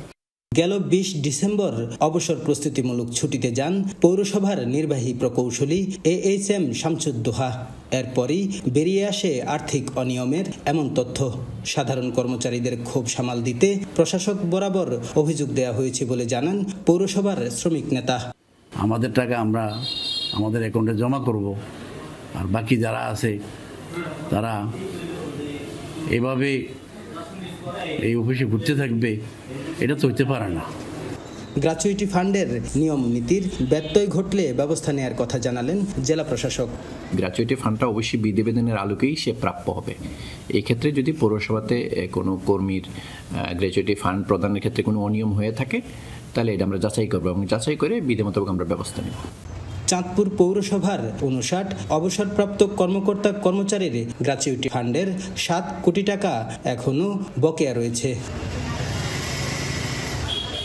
Speaker 4: গেল 20 ডিসেম্বর অবসর প্রস্তুতিমূলক ছুটিতে যান পৌরসভার নির্বাহী প্রকৌশলী AHM শামসুদ্দোহা। এরপরই বেরিয়ে আসে আর্থিক অনিয়মের এমন তথ্য। সাধারণ কর্মচারীদের ক্ষোভ সামাল দিতে প্রশাসক বরাবর অভিযোগ দেওয়া হয়েছে বলে জানান পৌরসভার শ্রমিক নেতা।
Speaker 12: আমাদের টাকা আমরা আমাদের অ্যাকাউন্টে জমা করব, আর বাকি যারা আছে তারা এভাবে এই অফিসে ঘুরতে থাকবে, এটা তো হইতে পারে না।
Speaker 4: গ্র্যাচুইটি ফান্ডের নিয়ম নীতির ব্যত্যয় ঘটলে ব্যবস্থা নেওয়ার কথা জানালেন জেলা প্রশাসক।
Speaker 20: গ্র্যাচুইটি ফান্ডটা অবশ্যই বিধিবিধানের আলোকেই সে প্রাপ্য হবে। এই ক্ষেত্রে যদি পৌরসভাতে কোনো কর্মীর গ্র্যাচুইটি ফান্ড প্রদানের ক্ষেত্রে কোনো অনিয়ম হয়ে থাকে তাহলে এটা আমরা যাচাই করবো এবং যাচাই করে বিধি মোতাবেক আমরা ব্যবস্থা নেব।
Speaker 4: চাঁদপুর পৌরসভার 59 অবসরপ্রাপ্ত কর্মকর্তা কর্মচারীর গ্র্যাচুইটি ফান্ডের 7 কোটি টাকা এখনও বকেয়া রয়েছে।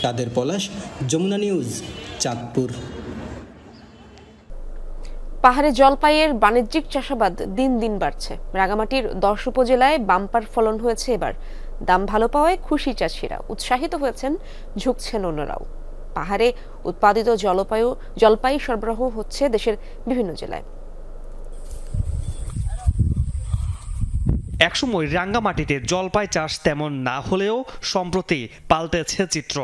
Speaker 4: তাদের পলাশ, যমুনা নিউজ, চাঁদপুর।
Speaker 1: পাহাড়ে জলপাইয়ের বাণিজ্যিক চাষাবাদ দিন দিন বাড়ছে। রাঙামাটির 10 উপজেলায় বাম্পার ফলন হয়েছে এবার। দাম ভালো পাওয়ায় খুশি চাষিরা, উৎসাহিত হয়েছেন, ঝুঁকছেন অন্যরাও। পাহাড়ে উৎপাদিত জলপাই সরবরাহ হচ্ছে দেশের বিভিন্ন জেলায়।
Speaker 21: একসময় রাঙ্গামাটিতে জলপাই চাষ তেমন না হলেও সম্প্রতি পাল্টেছে চিত্র।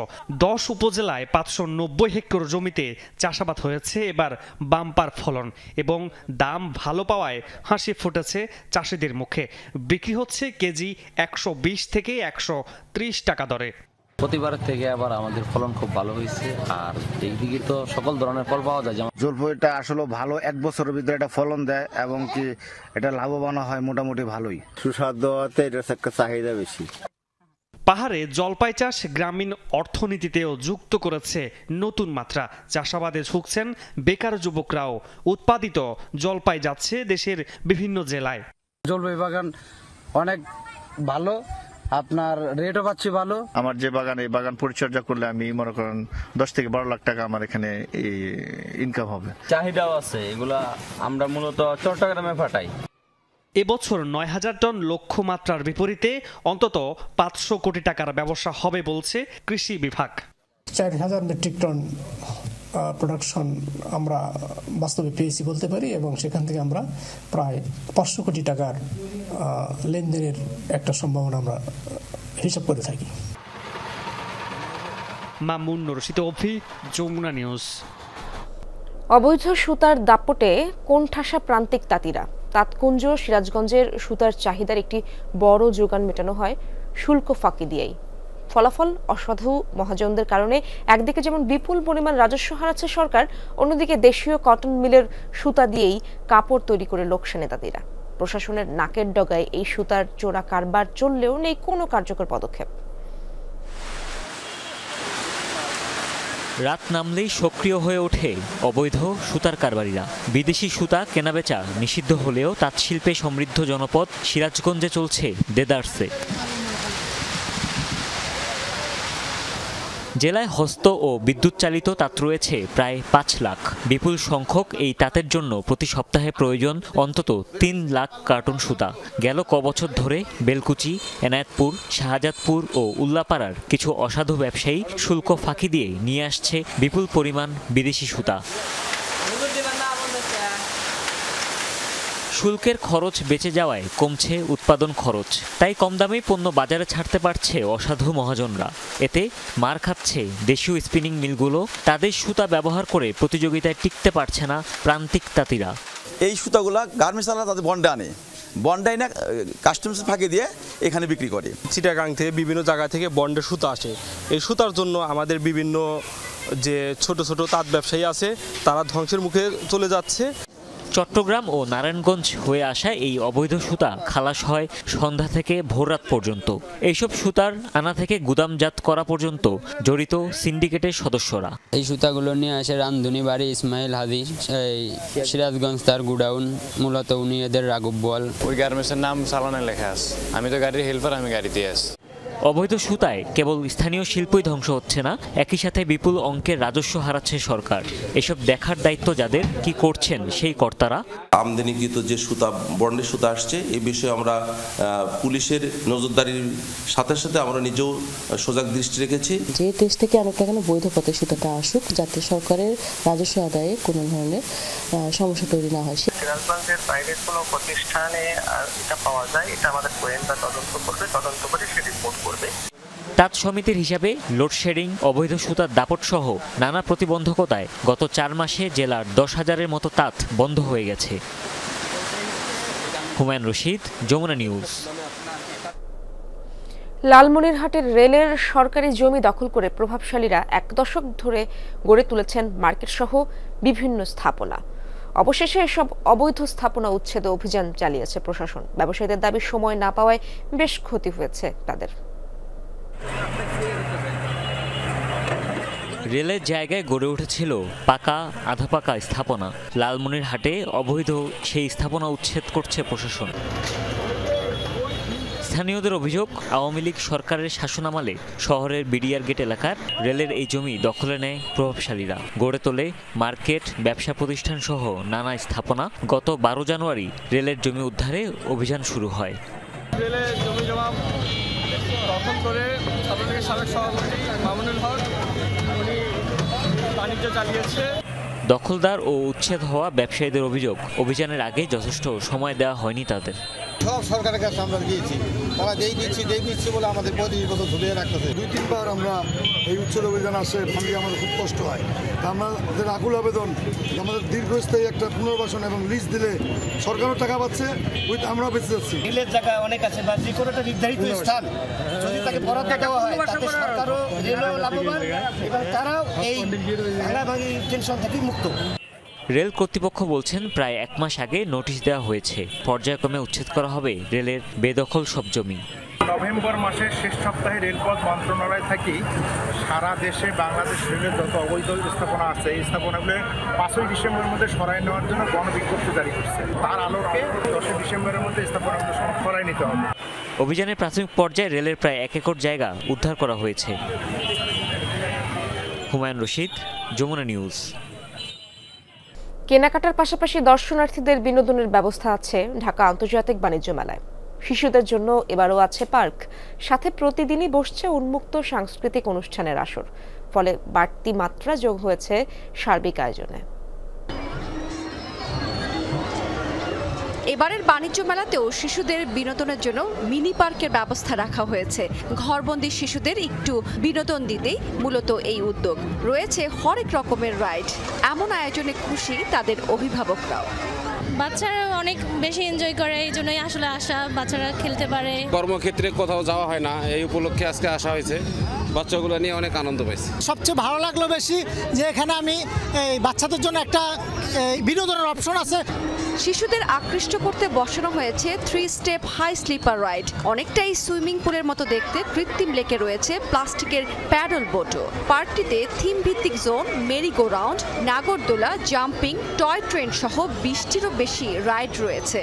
Speaker 21: 10 উপজেলায় 590 হেক্টর জমিতে চাষাবাদ হয়েছে এবার বাম্পার ফলন এবং দাম ভালো পাওয়ায় হাসি ফুটেছে চাষিদের মুখে। বিক্রি হচ্ছে কেজি 120 থেকে 130 টাকা দরে।
Speaker 18: প্রতিবারের থেকে আবার আমাদের ফলন খুব ভালো হয়েছে, আর এইদিকে তো সকল ধরনের ফল পাওয়া যায়। যেমন
Speaker 14: জলপাইটা আসলে ভালো, 1 বছরের ভিতরে এটা ফলন দেয় এবং কি এটা লাভবান হয় মোটামুটি ভালোই। সুস্বাদু হতে এটার একটা চাহিদা বেশি।
Speaker 21: পাহাড়ে জলপাই চাষ গ্রামীণ অর্থনীতিতেও যুক্ত করেছে নতুন মাত্রা। চাষাবাদে ঝুঁকছেন বেকার যুবকরাও। উৎপাদিত জলপাই যাচ্ছে দেশের বিভিন্ন জেলায়।
Speaker 12: জলপাই বাগান অনেক ভালো, আপনার রেটও পাচ্ছি ভালো।
Speaker 14: আমার যে বাগান, এই বাগান পরিচর্যা করলে আমি মনে করেন 10 থেকে 12 লাখ টাকা আমার এখানে ইনকাম হবে।
Speaker 18: চাহিদাও আছে, এগুলা আমরা মূলত চট্টগ্রামে পাঠাই।
Speaker 21: এবছর 9000 টন লক্ষ্যমাত্রার বিপরীতে অন্তত 500 কোটি টাকার ব্যবসা হবে বলছে কৃষি বিভাগ।
Speaker 28: 4000 মেট্রিক টন প্রোডাকশন আমরা বাস্তবে পেয়েছি বলতে পারি, এবং সেখান থেকে আমরা প্রায় 500 কোটি টাকার লেনদেনের একটা সম্ভাবনা আমরা হিসাব করে থাকি।
Speaker 21: মামুন রশিদ, অভি, যমুনা নিউজ।
Speaker 1: অবৈধ সুতার দাপটে কোণঠাসা প্রান্তিক তাঁতিরা। তাঁতকুঞ্জ সিরাজগঞ্জের সুতার চাহিদার একটি বড় যোগান মেটানো হয় শুল্ক ফাঁকি দিয়েই। ফলাফল অসাধু মহাজনদের কারণে একদিকে যেমন বিপুল পরিমাণ রাজস্ব হারাচ্ছে সরকার, অন্যদিকে দেশীয় কটন মিলের সুতা দিয়েই কাপড় তৈরি করে লোকসানে তাঁতিরা। প্রশাসনের নাকের ডগায় এই সুতার চোরা কারবার চললেও নেই কোনো কার্যকর পদক্ষেপ।
Speaker 2: রাত নামলেই সক্রিয় হয়ে ওঠে অবৈধ সুতার কারবারিরা। বিদেশি সুতা কেনাবেচা নিষিদ্ধ হলেও তাঁত শিল্পে সমৃদ্ধ জনপদ সিরাজগঞ্জে চলছে দেদারসে। জেলায় হস্ত ও বিদ্যুৎ চালিত তাঁত রয়েছে প্রায় 5 লাখ। বিপুল সংখ্যক এই তাঁতের জন্য প্রতি সপ্তাহে প্রয়োজন অন্তত 3 লাখ কার্টন সুতা। গেল কবছর ধরে বেলকুচি, এনায়েতপুর, শাহজাদপুর ও উল্লাপাড়ার কিছু অসাধু ব্যবসায়ী শুল্ক ফাঁকি দিয়ে নিয়ে আসছে বিপুল পরিমাণ বিদেশি সুতা। শুল্কের খরচ বেঁচে যাওয়ায় কমছে উৎপাদন খরচ, তাই কম দামে পণ্য বাজারে ছাড়তে পারছে অসাধু মহাজনরা। এতে মার খাচ্ছে দেশীয় স্পিনিং মিলগুলো। তাদের সুতা ব্যবহার করে প্রতিযোগিতায় টিকতে পারছে না প্রান্তিক তাঁতিরা।
Speaker 6: এই সুতাগুলা গার্মেন্টসওয়ালা তাদের বন্ডে আনে, বন্ডাই না কাস্টমস ফাঁকি দিয়ে এখানে বিক্রি করে।
Speaker 8: চিটাগাং থেকে বিভিন্ন জায়গা থেকে বন্ডের সুতা আসে। এই সুতার জন্য আমাদের বিভিন্ন যে ছোট ছোট তাঁত ব্যবসায়ী আছে তারা ধ্বংসের মুখে চলে যাচ্ছে।
Speaker 2: চট্টগ্রাম ও নারায়ণগঞ্জ হয়ে আসা এই অবৈধ সুতা খালাস হয় সন্ধ্যা থেকে ভোররাত পর্যন্ত। এইসব সুতার আনা থেকে গুদামজাত করা পর্যন্ত জড়িত সিন্ডিকেটের সদস্যরা।
Speaker 9: এই সুতাগুলো নিয়ে আসে রামধুনী বাড়ি ইসমাইল হাদি, এই সিরাজগঞ্জ তার গুডাউন, মূলত উনি এদের রাঘব বল।
Speaker 10: ওই গার্মেন্টসের নাম চালানে লেখা আছে, আমি তো গাড়ির হেল্পার, আমি গাড়িতে আছি।
Speaker 2: অবৈধ সুতায় কেবল স্থানীয় শিল্পই ধ্বংস হচ্ছে না, একই সাথে বিপুল অঙ্কের রাজস্ব হারাচ্ছে সরকার। এসব দেখার দায়িত্ব যাদের, কি করছেন সেই কর্তারা।
Speaker 13: আমদানিকৃত যে সুতা, বন্ডের সুতা আসছে, এই বিষয়ে আমরা পুলিশের নজরদারির সাথে সাথে আমরা নিজেও সজাগ দৃষ্টি রেখেছি।
Speaker 23: যে দেশ থেকে আনুক না কেন বৈধ পথে সুতাটা আসুক, যাতে সরকারের রাজস্ব আদায়ে কোনো ধরনের সমস্যা তৈরি না হয়।
Speaker 24: সিরাজগঞ্জের বাইরের কোনো প্রতিষ্ঠানে এটা পাওয়া যায়, এটা আমাদের গোয়েন্দা তদন্ত করবে, তদন্ত করে সে রিপোর্ট করবে।
Speaker 2: তাঁত সমিতির হিসাবে লোডশেডিং, অবৈধ সুতার দাপট সহ নানা প্রতিবন্ধকতায় গত 4 মাসে জেলার 10,000-এর মতো তাঁত বন্ধ হয়ে গেছে। হুমায়ুন রশিদ, যমুনা নিউজ।
Speaker 1: লালমনিরহাটের রেলের সরকারি জমি দখল করে প্রভাবশালীরা 1 দশক ধরে গড়ে তুলেছেন মার্কেট সহ বিভিন্ন স্থাপনা। অবশেষে এসব অবৈধ স্থাপনা উচ্ছেদে অভিযান চালিয়েছে প্রশাসন। ব্যবসায়ীদের দাবি সময় না পাওয়ায় বেশ ক্ষতি হয়েছে তাদের।
Speaker 2: রেলের জায়গায় গড়ে উঠেছিল পাকা আধা পাকা স্থাপনা। লালমনিরহাটে অবৈধ সেই স্থাপনা উচ্ছেদ করছে প্রশাসন। স্থানীয়দের অভিযোগ, আওয়ামী লীগ সরকারের শাসনামলে শহরের বিডিআর গেট এলাকার রেলের এই জমি দখলে নেয় প্রভাবশালীরা। গড়ে তোলে মার্কেট, ব্যবসা প্রতিষ্ঠান সহ নানা স্থাপনা। গত 12 জানুয়ারি রেলের জমি উদ্ধারে অভিযান শুরু হয়।
Speaker 29: রেলের জমি জমা দখল করে ছাত্রলীগের সাবেক সভাপতি মামুনুল হক উনি বাণিজ্য চালিয়েছে।
Speaker 2: দখলদার ও উচ্ছেদ হওয়া ব্যবসায়ীদের অভিযোগ, অভিযানের আগে যথেষ্ট সময় দেওয়া হয়নি তাদের।
Speaker 30: সব সরকারের কাছে আমরা গিয়েছি, তারা যেই দিচ্ছি বলে আমাদের 35 বছর ঝুলিয়ে রাখতেছে।
Speaker 31: 2-3 আমরা এই উচ্ছেদ অভিযান আসে, ফলে আমাদের খুব কষ্ট হয়। আমাদের আকুল আবেদন, আমাদের দীর্ঘস্থায়ী একটা পুনর্বাসন এবং লিজ দিলে সরকারও টাকা পাচ্ছে, আমরা বেঁচে যাচ্ছি।
Speaker 5: রেলের জায়গা অনেক আছে বা যে কোনো একটা নির্ধারিত স্থান যদি তাকে বরাদ্দ দেওয়া হয়, তাতে সরকারও রেলও লাভবান এবং তারাও এই ভাঙাভাঙি টেনশন থেকে মুক্ত।
Speaker 2: রেল কর্তৃপক্ষ বলছেন প্রায় 1 মাস আগে নোটিশ দেওয়া হয়েছে। পর্যায়ক্রমে উচ্ছেদ করা হবে রেলের বেদখল সব জমি।
Speaker 32: নভেম্বর মাসের শেষ সপ্তাহে রেলপথ মন্ত্রণালয় থেকে সারা দেশে বাংলাদেশ রেলের যত অবৈধ স্থাপনা আছে, এই স্থাপনাগুলো 5ই ডিসেম্বরের মধ্যে সরাই নেওয়ার জন্য গণবিজ্ঞপ্তি জারি করছে। তার আলোকে 10ই ডিসেম্বরের মধ্যে স্থাপনাগুলো সরাই নিতে হবে।
Speaker 2: অভিযানের প্রাথমিক পর্যায়ে রেলের প্রায় 1 একর জায়গা উদ্ধার করা হয়েছে। হুমায়ুন রশিদ, যমুনা নিউজ।
Speaker 1: কেনাকাটার পাশাপাশি দর্শনার্থীদের বিনোদনের ব্যবস্থা আছে ঢাকা আন্তর্জাতিক বাণিজ্য মেলায়। শিশুদের জন্য এবারও আছে পার্ক, সাথে প্রতিদিনই বসছে উন্মুক্ত সাংস্কৃতিক অনুষ্ঠানের আসর। ফলে বাড়তি মাত্রা যোগ হয়েছে সার্বিক আয়োজনে।
Speaker 33: এবারের বাণিজ্য মেলাতেও শিশুদের বিনোদনের জন্য মিনি পার্কের ব্যবস্থা রাখা হয়েছে। ঘরবন্দি শিশুদের একটু বিনোদন দিতেই মূলত এই উদ্যোগ। রয়েছে হরেক রকমের রাইড। এমন আয়োজনে খুশি তাদের অভিভাবকরাও।
Speaker 3: বাচ্চারা অনেক বেশি এনজয় করে, এই জন্যই আসলে আসা, বাচ্চারা খেলতে পারে।
Speaker 4: কর্মক্ষেত্রে কোথাও যাওয়া হয় না, এই উপলক্ষে আজকে আসা হয়েছে, বাচ্চাগুলো নিয়ে অনেক আনন্দ পাইছি।
Speaker 7: সবচেয়ে ভালো লাগলো বেশি যে এখানে আমি বাচ্চাদের জন্য একটা বিনোদনের অপশন আছে।
Speaker 33: শিশুদের আকৃষ্ট করতে বসানো হয়েছে 3 স্টেপ হাই স্লিপার রাইড। অনেকটাই সুইমিং পুলের মতো দেখতে কৃত্রিম লেকে রয়েছে প্লাস্টিকের প্যাডল বোটও। পার্কটিতে থিম ভিত্তিক জোন, মেরি গো রাউন্ড, নাগরদোলা, জাম্পিং, টয় ট্রেন সহ 20টিরও বেশি রাইড রয়েছে।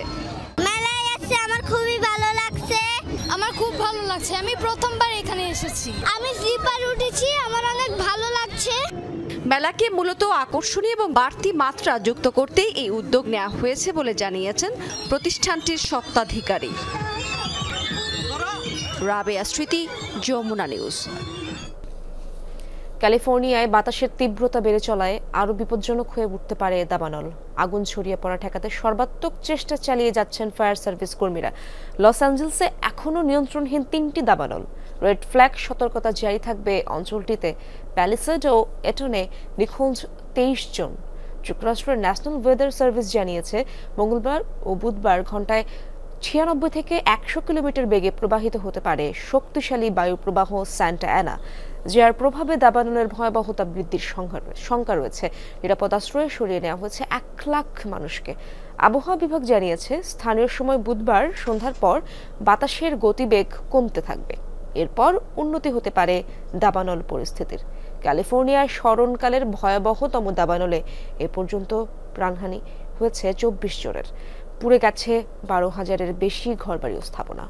Speaker 11: মেলায় আসছে আমার খুবই ভালো লাগছে।
Speaker 3: আমার খুব ভালো লাগছে, আমি প্রথমবার এখানে এসেছি।
Speaker 11: আমি স্লিপার উঠেছি, আমার অনেক ভালো লাগছে।
Speaker 33: মেলাকে মূলত আকর্ষণীয় এবং বাড়তি মাত্রা যুক্ত করতেই এই উদ্যোগ নেওয়া হয়েছে বলে জানিয়েছেন প্রতিষ্ঠানটির স্বত্বাধিকারী। রাবেয়া স্মৃতি, যমুনা নিউজ।
Speaker 1: ক্যালিফোর্নিয়ায় বাতাসের তীব্রতা বেড়ে চলায় আরও বিপজ্জনক হয়ে উঠতে পারে দাবানল। আগুন ছড়িয়ে পড়া ঠেকাতে সর্বাত্মক চেষ্টা চালিয়ে যাচ্ছেন ফায়ার সার্ভিস কর্মীরা। লস অ্যাঞ্জেলসে এখনও নিয়ন্ত্রণহীন 3টি দাবানল। রেড ফ্ল্যাগ সতর্কতা জারি থাকবে অঞ্চলটিতে। প্যালিসেড ও এটনে নিখোঁজ 23 জন। যুক্তরাষ্ট্রের ন্যাশনাল ওয়েদার সার্ভিস জানিয়েছে মঙ্গলবার ও বুধবার ঘন্টায় 96 থেকে 100 কিলোমিটার বেগে প্রবাহিত হতে পারে শক্তিশালী বায়ুপ্রবাহ সান্টা অ্যানা, যার প্রভাবে দাবানলের ভয়াবহতা বৃদ্ধির শঙ্কা রয়েছে। নিরাপদ আশ্রয়ে সরিয়ে নেওয়া হয়েছে 1 লাখ মানুষকে। আবহাওয়া বিভাগ জানিয়েছে স্থানীয় সময় বুধবার সন্ধ্যার পর বাতাসের গতিবেগ কমতে থাকবে। এরপর উন্নতি হতে পারে দাবানল পরিস্থিতির। ক্যালিফোর্নিয়ায় স্মরণকালের ভয়াবহতম দাবানলে এ পর্যন্ত প্রাণহানি হয়েছে 24 জনের। পুড়ে গেছে 12,000-এর বেশি ঘরবাড়ি ও স্থাপনা।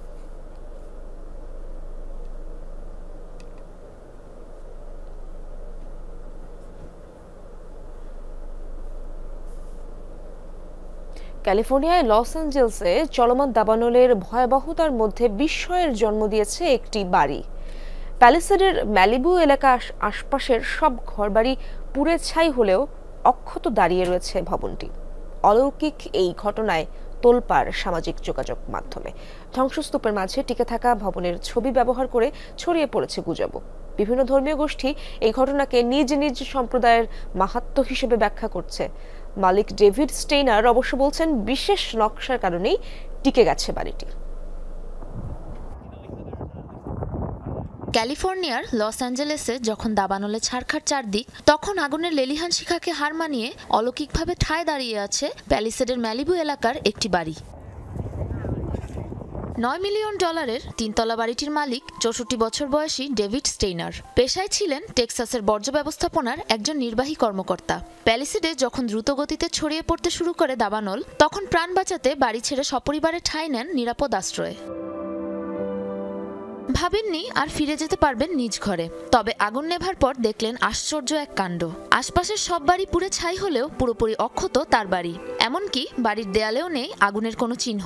Speaker 1: ক্যালিফোর্নিয়ায় লস অ্যাঞ্জেলসে চলমান দাবানলের ভয়াবহতার মধ্যে বিস্ময়ের জন্ম দিয়েছে একটি বাড়ি। প্যালিসেডের ম্যালিবু এলাকা আশপাশের সব ঘরবাড়ি পুড়ে ছাই হলেও অক্ষত দাঁড়িয়ে রয়েছে ভবনটি। অলৌকিক এই ঘটনায় তোলপাড় সামাজিক যোগাযোগ মাধ্যমে। ধ্বংসস্তূপের মাঝে টিকে থাকা ভবনের ছবি ব্যবহার করে ছড়িয়ে পড়েছে গুজব। বিভিন্ন ধর্মীয় গোষ্ঠী এই ঘটনাকে নিজ নিজ সম্প্রদায়ের মাহাত্ম্য হিসেবে ব্যাখ্যা করছে। মালিক ডেভিড স্টেইনার অবশ্য বলছেন বিশেষ নকশার কারণেই টিকে গেছে বাড়িটি।
Speaker 15: ক্যালিফোর্নিয়ার লস অ্যাঞ্জেলেসে যখন দাবানলে ছারখার চারদিক, তখন আগুনের লেলিহান শিখাকে হার মানিয়ে অলৌকিকভাবে ঠায় দাঁড়িয়ে আছে প্যালিসেডের ম্যালিবু এলাকার একটি বাড়ি। $9 মিলিয়ন 3তলা বাড়িটির মালিক 64 বছর বয়সী ডেভিড স্টেইনার। পেশায় ছিলেন টেক্সাসের বর্জ্য ব্যবস্থাপনার একজন নির্বাহী কর্মকর্তা। প্যালিসেডে যখন দ্রুত গতিতে ছড়িয়ে পড়তে শুরু করে দাবানল, তখন প্রাণ বাঁচাতে বাড়ি ছেড়ে সপরিবারে ঠাঁই নেন নিরাপদ আশ্রয়ে। ভাবেননি আর ফিরে যেতে পারবেন নিজ ঘরে। তবে আগুন নেভার পর দেখলেন আশ্চর্য এক কাণ্ড। আশপাশের সব বাড়ি পুড়ে ছাই হলেও পুরোপুরি অক্ষত তার বাড়ি। এমনকি বাড়ির দেয়ালেও নেই আগুনের কোনো চিহ্ন,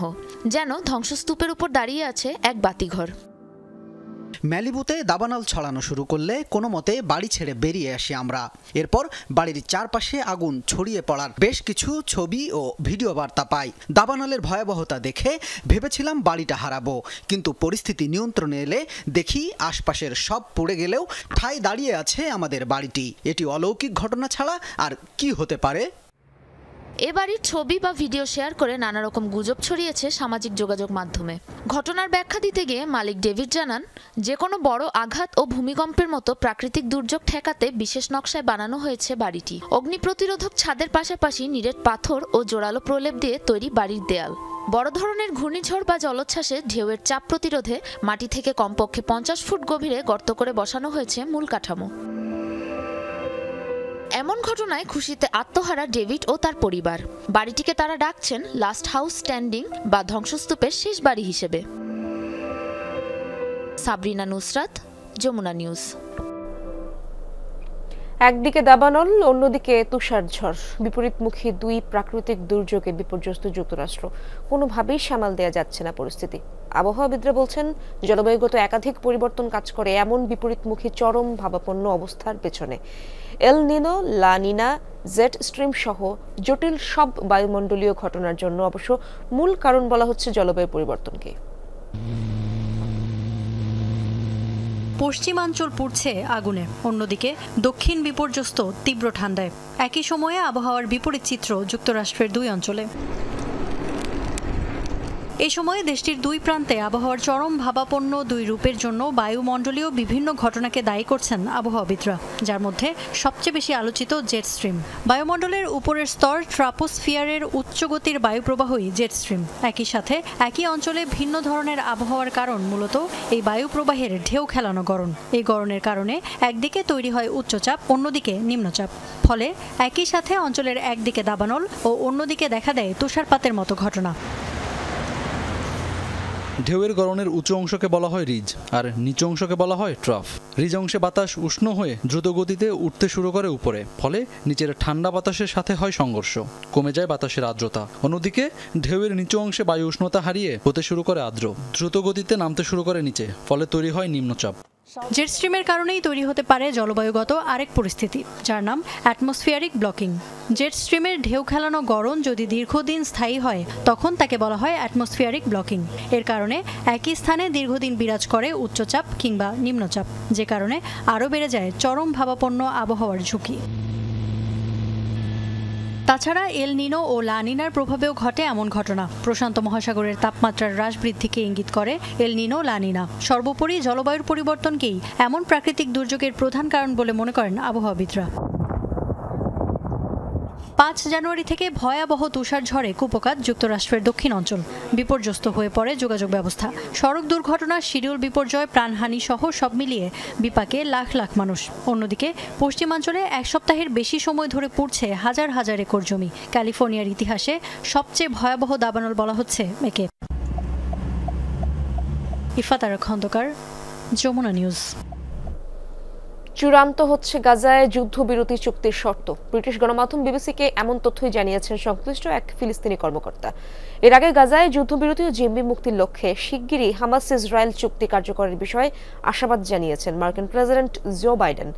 Speaker 15: যেন ধ্বংসস্তূপের উপর দাঁড়িয়ে আছে এক বাতিঘর।
Speaker 16: ম্যালিবুতে দাবানল ছড়ানো শুরু করলে কোনো মতে বাড়ি ছেড়ে বেরিয়ে আসি আমরা। এরপর বাড়ির চারপাশে আগুন ছড়িয়ে পড়ার বেশ কিছু ছবি ও ভিডিও বার্তা পাই। দাবানলের ভয়াবহতা দেখে ভেবেছিলাম বাড়িটা হারাবো, কিন্তু পরিস্থিতি নিয়ন্ত্রণে এলে দেখি আশপাশের সব পুড়ে গেলেও ঠায় দাঁড়িয়ে আছে আমাদের বাড়িটি। এটি অলৌকিক ঘটনা ছাড়া আর কি হতে পারে?
Speaker 15: এ বাড়ির ছবি বা ভিডিও শেয়ার করে নানা রকম গুজব ছড়িয়েছে সামাজিক যোগাযোগ মাধ্যমে। ঘটনার ব্যাখ্যা দিতে গিয়ে মালিক ডেভিড জানান, যে কোনো বড় আঘাত ও ভূমিকম্পের মতো প্রাকৃতিক দুর্যোগ ঠেকাতে বিশেষ নকশায় বানানো হয়েছে বাড়িটি। অগ্নি প্রতিরোধক ছাদের পাশাপাশি নিরেট পাথর ও জোরালো প্রলেপ দিয়ে তৈরি বাড়ির দেয়াল। বড় ধরনের ঘূর্ণিঝড় বা জলোচ্ছ্বাসে ঢেউয়ের চাপ প্রতিরোধে মাটি থেকে কমপক্ষে 50 ফুট গভীরে গর্ত করে বসানো হয়েছে মূল কাঠামো। এমন ঘটনায় খুশিতে আত্মহারা ডেভিড ও তার পরিবার। বাড়িটিকে তারা ডাকছেন লাস্ট হাউস স্ট্যান্ডিং বা ধ্বংসস্তূপের শেষ বাড়ি হিসেবে। সাবরিনা নুসরাত, যমুনা নিউজ।
Speaker 1: একদিকে দাবানল, অন্যদিকে তুষারঝড়। বিপরীতমুখী দুই প্রাকৃতিক দুর্যোগে বিপর্যস্ত যুক্তরাষ্ট্র। কোনোভাবেই সামাল দেয়া যাচ্ছে না পরিস্থিতি। আবহাওয়াবিদরা বলছেন জলবায়ুগত একাধিক পরিবর্তন কাজ করে এমন বিপরীতমুখী চরম ভাবাপন্ন অবস্থার পেছনে। এল নিনো, লা নিনা, জেট স্ট্রিম সহ জটিল সব বায়ুমণ্ডলীয় ঘটনার জন্য অবশ্য মূল কারণ বলা হচ্ছে জলবায়ু পরিবর্তনকে।
Speaker 17: পশ্চিমাঞ্চল পুড়ছে আগুনে, অন্যদিকে দক্ষিণ বিপর্যস্ত তীব্র ঠান্ডায়। একই সময়ে আবহাওয়ার বিপরীত চিত্র যুক্তরাষ্ট্রের দুই অঞ্চলে। এই সময়ে দেশটির দুই প্রান্তে আবহাওয়ার চরম ভাবাপন্ন দুই রূপের জন্য বায়ুমণ্ডলীয় বিভিন্ন ঘটনাকে দায়ী করছেন আবহাওয়াবিদরা, যার মধ্যে সবচেয়ে বেশি আলোচিত জেট স্ট্রিম। বায়ুমণ্ডলের উপরের স্তর ট্রাপোস্ফিয়ারের উচ্চ গতির বায়ুপ্রবাহই জেট স্ট্রিম। একই সাথে একই অঞ্চলে ভিন্ন ধরনের আবহাওয়ার কারণ মূলত এই বায়ুপ্রবাহের ঢেউ খেলানো গড়ন। এই গড়নের কারণে একদিকে তৈরি হয় উচ্চচাপ, অন্যদিকে নিম্নচাপ। ফলে একই সাথে অঞ্চলের একদিকে দাবানল ও অন্যদিকে দেখা দেয় তুষারপাতের মতো ঘটনা।
Speaker 6: ঢেউয়ের গড়নের উঁচু অংশকে বলা হয় রিজ, আর নিচু অংশকে বলা হয় ট্রাফ। রিজ অংশে বাতাস উষ্ণ হয়ে দ্রুত গতিতে উঠতে শুরু করে উপরে, ফলে নিচের ঠান্ডা বাতাসের সাথে হয় সংঘর্ষ, কমে যায় বাতাসের আর্দ্রতা। অন্যদিকে ঢেউয়ের নিচু অংশে বায়ু উষ্ণতা হারিয়ে হতে শুরু করে আর্দ্র, দ্রুত গতিতে নামতে শুরু করে নিচে, ফলে তৈরি হয় নিম্নচাপ।
Speaker 17: জেট স্ট্রিমের কারণেই তৈরি হতে পারে জলবায়ুগত আরেক পরিস্থিতি, যার নাম অ্যাটমসফিয়ারিক ব্লকিং। জেট স্ট্রিমের ঢেউ খেলানো গড়ন যদি দীর্ঘদিন স্থায়ী হয়, তখন তাকে বলা হয় অ্যাটমসফিয়ারিক ব্লকিং। এর কারণে একই স্থানে দীর্ঘদিন বিরাজ করে উচ্চচাপ কিংবা নিম্নচাপ, যে কারণে আরও বেড়ে যায় চরম ভাবাপন্ন আবহাওয়ার ঝুঁকি। তাছাড়া এল নিনো ও লা নিনার প্রভাবেও ঘটে এমন ঘটনা। প্রশান্ত মহাসাগরের তাপমাত্রার হ্রাস বৃদ্ধিকে ইঙ্গিত করে এল নিনো, লা নিনা। সর্বোপরি জলবায়ুর পরিবর্তনকেই এমন প্রাকৃতিক দুর্যোগের প্রধান কারণ বলে মনে করেন আবহাওয়াবিদরা। 5 জানুয়ারি থেকে ভয়াবহ তুষার ঝড়ে কুপোকাত যুক্তরাষ্ট্রের দক্ষিণ অঞ্চল। বিপর্যস্ত হয়ে পড়ে যোগাযোগ ব্যবস্থা। সড়ক দুর্ঘটনা, শিডিউল বিপর্যয়, প্রাণহানি সহ সব মিলিয়ে বিপাকে লাখ লাখ মানুষ। অন্যদিকে পশ্চিমাঞ্চলে এক সপ্তাহের বেশি সময় ধরে পুড়ছে হাজার হাজার একর জমি। ক্যালিফোর্নিয়ার ইতিহাসে সবচেয়ে ভয়াবহ দাবানল বলা হচ্ছে একে। ইফাতারা খন্দকার, যমুনা নিউজ।
Speaker 1: চূড়ান্ত হচ্ছে গাজায় যুদ্ধবিরতি চুক্তির শর্ত। ব্রিটিশ গণমাধ্যম বিবিসিকে এমন তথ্যই জানিয়েছেন সংশ্লিষ্ট এক ফিলিস্তিনি কর্মকর্তা। এর আগে গাজায় যুদ্ধবিরতি ও জিম্মি মুক্তির লক্ষ্যে শিগগিরই হামাস ইসরায়েল চুক্তি কার্যকরের বিষয়ে আশাবাদ জানিয়েছেন মার্কিন প্রেসিডেন্ট জো বাইডেন।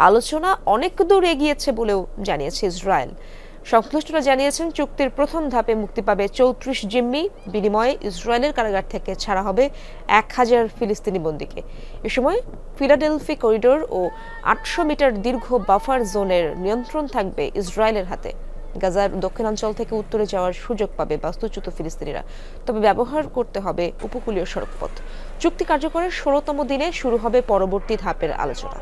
Speaker 1: আলোচনা অনেক দূর এগিয়েছে বলেও জানিয়েছে ইসরায়েল। সংশ্লিষ্টরা জানিয়েছেন চুক্তির প্রথম ধাপে মুক্তি পাবে 34 জিম্মি, বিনিময়ে ইসরায়েলের কারাগার থেকে ছাড়া হবে 1000 ফিলিস্তিনি বন্দীকে। এ সময় ফিলাডেলফি করিডোর ও 800 মিটার দীর্ঘ বাফার জোনের নিয়ন্ত্রণ থাকবে ইসরায়েলের হাতে। গাজার দক্ষিণাঞ্চল থেকে উত্তরে যাওয়ার সুযোগ পাবে বাস্তুচ্যুত ফিলিস্তিনিরা, তবে ব্যবহার করতে হবে উপকূলীয় সড়কপথ। চুক্তি কার্যকরের 16তম দিনে শুরু হবে পরবর্তী ধাপের আলোচনা।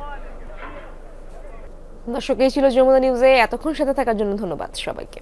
Speaker 1: দর্শক, এই ছিল যমুনা নিউজে এতক্ষণ সাথে থাকার জন্য ধন্যবাদ সবাইকে।